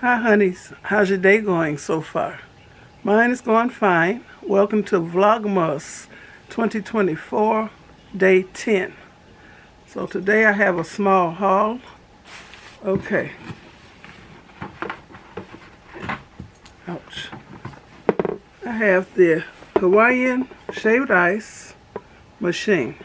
Hi honeys, how's your day going so far? Mine is going fine. Welcome to Vlogmas 2024, day 10. So today I have a small haul. Okay. Ouch. I have the Hawaiian shaved ice machine.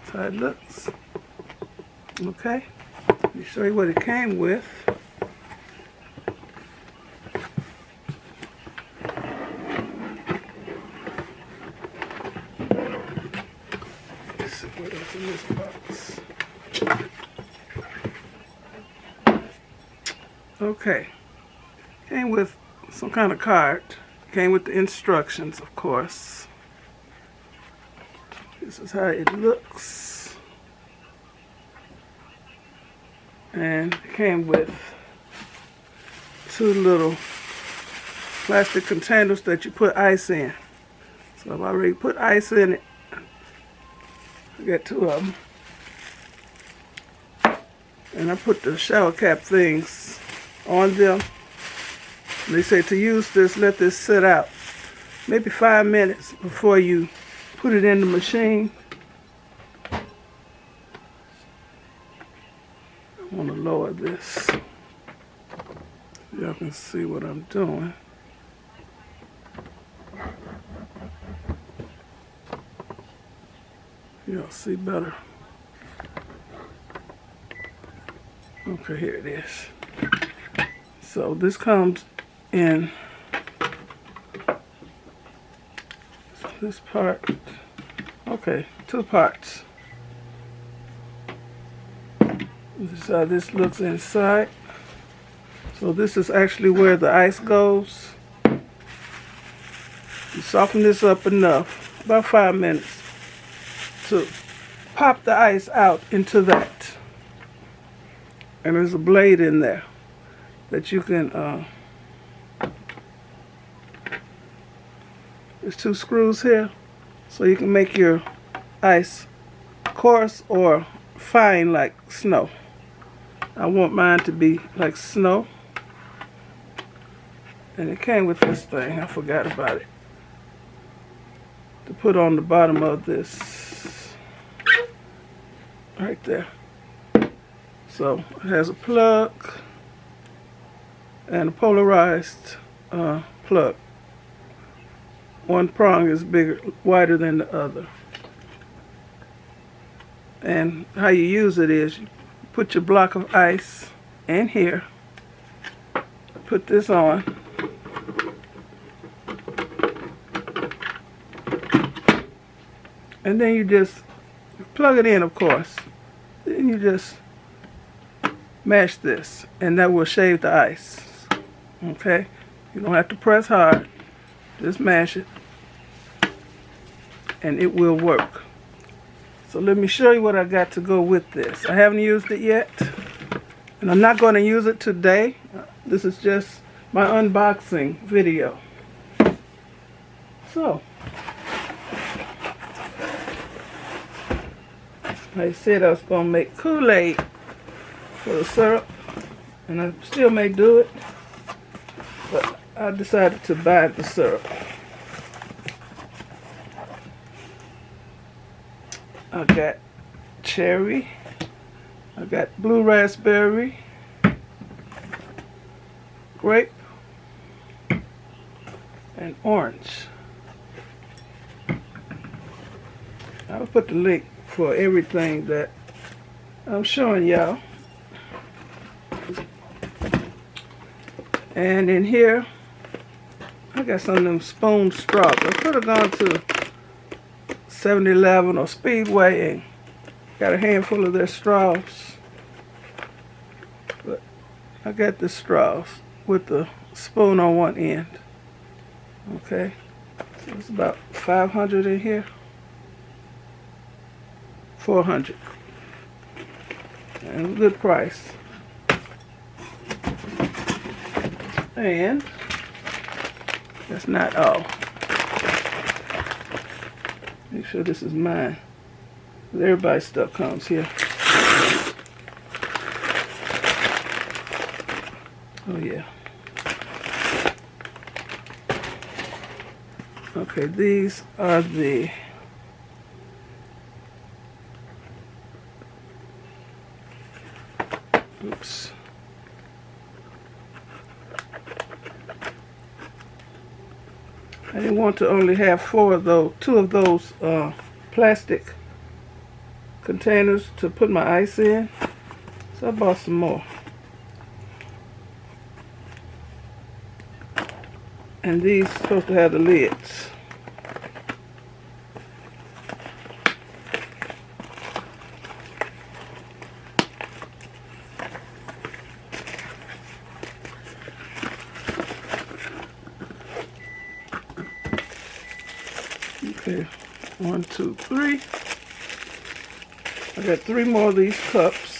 That's how it looks. Okay. Let me show you what it came with. What else in this box? Okay. Came with some kind of card. Came with the instructions, of course. This is how it looks. And it came with two little plastic containers that you put ice in. So I've already put ice in it. I got two of them. And I put the shower cap things on them. They say to use this, let this sit out maybe 5 minutes before you put it in the machine. I want to lower this. Y'all can see what I'm doing. Y'all see better. Okay, here it is. So this comes in this part. Okay, two parts. This is how this looks inside. So this is actually where the ice goes. You soften this up enough, about 5 minutes, to pop the ice out into that. And there's a blade in there that you can, there's two screws here, so you can make your ice coarse or fine like snow. I want mine to be like snow. And it came with this thing, I forgot about it, to put on the bottom of this, right there. So it has a plug and a polarized plug. One prong is bigger, wider than the other. And how you use it is you put your block of ice in here, put this on, and then you just plug it in, of course. Then you just mash this, and that will shave the ice. Okay? You don't have to press hard. Just mash it, and it will work. So let me show you what I got to go with this. I haven't used it yet, and I'm not going to use it today. This is just my unboxing video. So, I said I was going to make Kool-Aid for the syrup, and I still may do it, but I decided to buy the syrup. I got cherry, I got blue raspberry, grape, and orange. I'll put the link for everything that I'm showing y'all. And in here, I got some of them spoon straws. I could have gone to 7-Eleven or Speedway and got a handful of their straws. But I got the straws with the spoon on one end. Okay, so it's about 500 in here. 400. And a good price. And that's not all. Make sure this is mine. Everybody's stuff comes here. Oh yeah. Okay, these are the oops. I didn't want to only have two of those plastic containers to put my ice in, so I bought some more. And these are supposed to have the lids. Okay, 1, 2, 3. I got 3 more of these cups.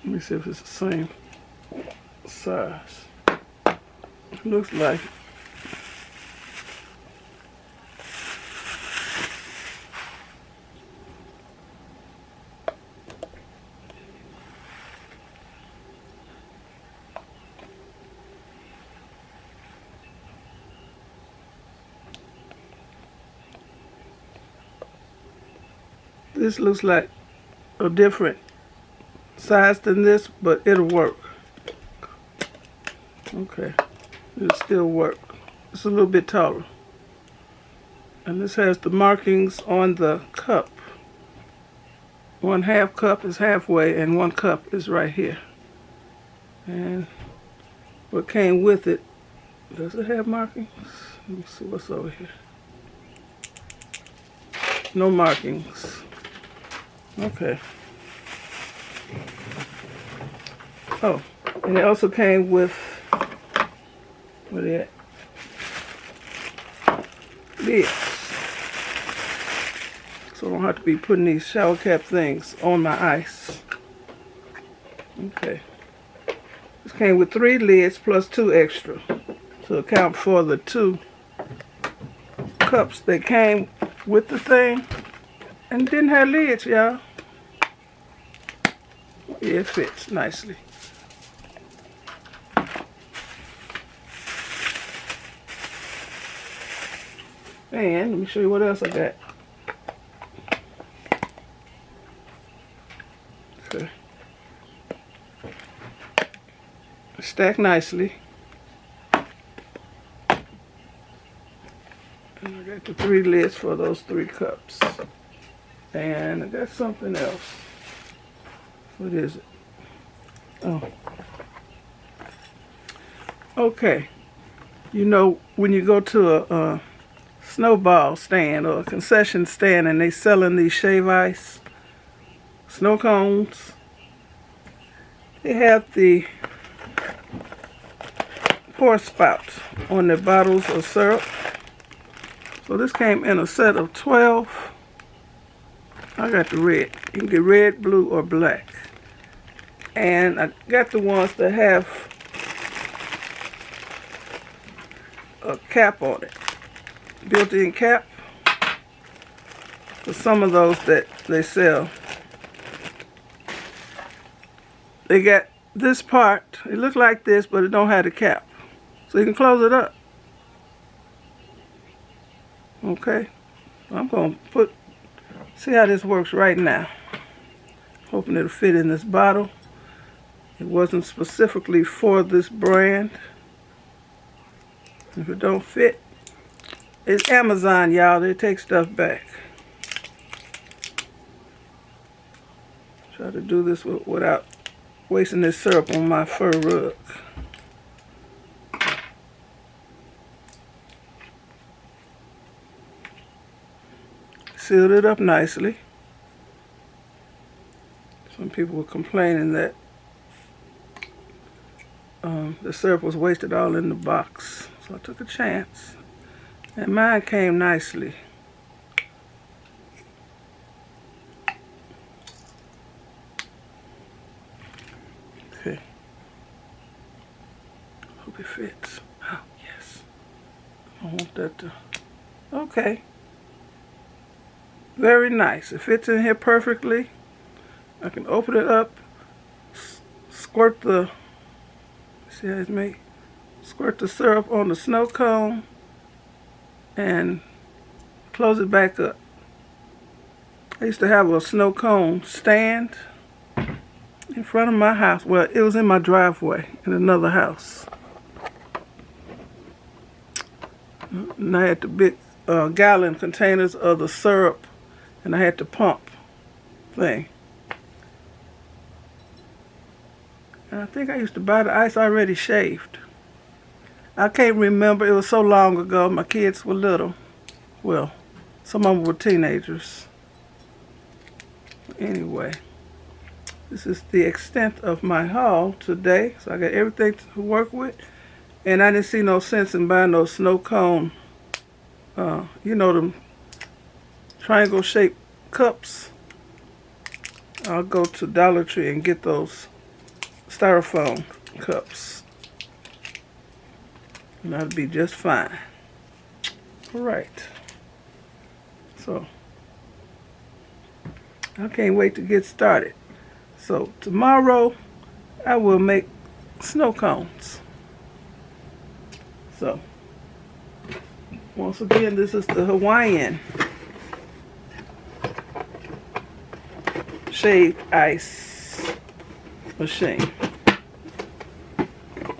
Let me see if it's the same size. Looks like it. This looks like a different size than this, but it'll work. Okay, it'll still work. It's a little bit taller. And this has the markings on the cup. 1/2 cup is halfway and 1 cup is right here. And what came with it, does it have markings? Let me see what's over here. No markings. Okay. Oh, and it also came with, what is that? Lids. So I don't have to be putting these shower cap things on my ice. Okay. This came with 3 lids plus 2 extra to account for the 2 cups that came with the thing and didn't have lids, y'all. Yeah, it fits nicely. And let me show you what else I got. Okay. Stacked nicely. And I got the 3 lids for those 3 cups. And I got something else. What is it? Oh. Okay. You know, when you go to a snowball stand or a concession stand and they selling these shave ice snow cones, they have the pour spout on their bottles of syrup. So this came in a set of 12. I got the red. You can get red, blue, or black. And I got the ones that have a cap on it. Built-in cap. For some of those that they sell. They got this part. It looks like this, but it don't have the cap. So you can close it up. Okay. I'm going to see how this works right now. Hoping it'll fit in this bottle. It wasn't specifically for this brand. If it don't fit, it's Amazon, y'all. They take stuff back. Try to do this without wasting this syrup on my fur rug. Sealed it up nicely. Some people were complaining that the syrup was wasted all in the box. So I took a chance. And mine came nicely. Okay. Hope it fits. Oh, yes. I want that to... Okay. Very nice. It fits in here perfectly. I can open it up, squirt the, see how it's made? Squirt the syrup on the snow cone and close it back up. I used to have a snow cone stand in front of my house. Well, it was in my driveway in another house. And I had the big gallon containers of the syrup, and I had the pump thing. And I think I used to buy the ice already shaved. I can't remember. It was so long ago. My kids were little. Well, some of them were teenagers. Anyway, this is the extent of my haul today. So I got everything to work with. And I didn't see no sense in buying those snow cone, you know, them triangle-shaped cups. I'll go to Dollar Tree and get those styrofoam cups. And that'll be just fine. All right. So, I can't wait to get started. So, tomorrow, I will make snow cones. So, once again, this is the Hawaiian shaved ice machine.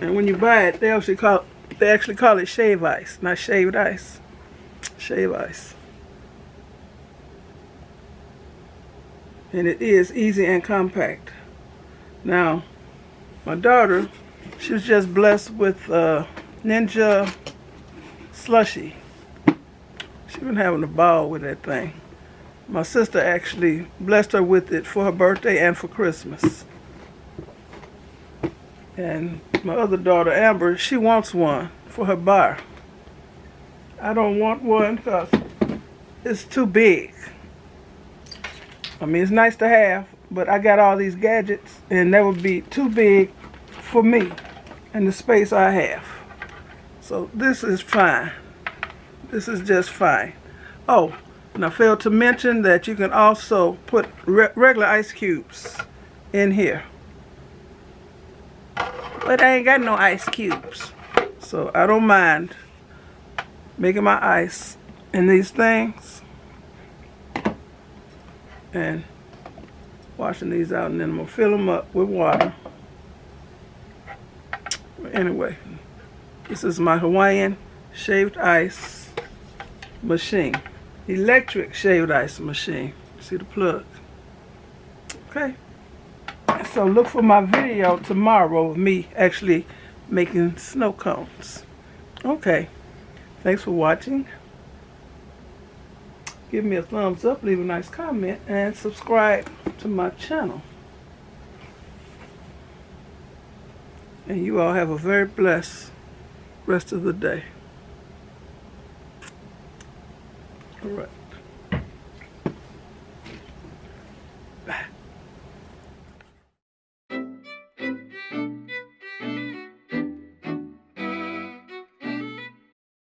And when you buy it, they actually call it shave ice, not shaved ice. Shave ice. And it is easy and compact. Now, my daughter, she was just blessed with Ninja slushy. She's been having a ball with that thing. My sister actually blessed her with it for her birthday and for Christmas. And my other daughter, Amber, she wants one for her bar. I don't want one because it's too big. I mean, it's nice to have, but I got all these gadgets, and that would be too big for me and the space I have. So this is fine. This is just fine. Oh, and I failed to mention that you can also put regular ice cubes in here. But I ain't got no ice cubes. So I don't mind making my ice in these things and washing these out, and then I'm going to fill them up with water. Anyway, this is my Hawaiian shaved ice machine. Electric shaved ice machine. See the plug? Okay. So look for my video tomorrow of me actually making snow cones. Okay. Thanks for watching. Give me a thumbs up, leave a nice comment, and subscribe to my channel. And you all have a very blessed rest of the day. All right.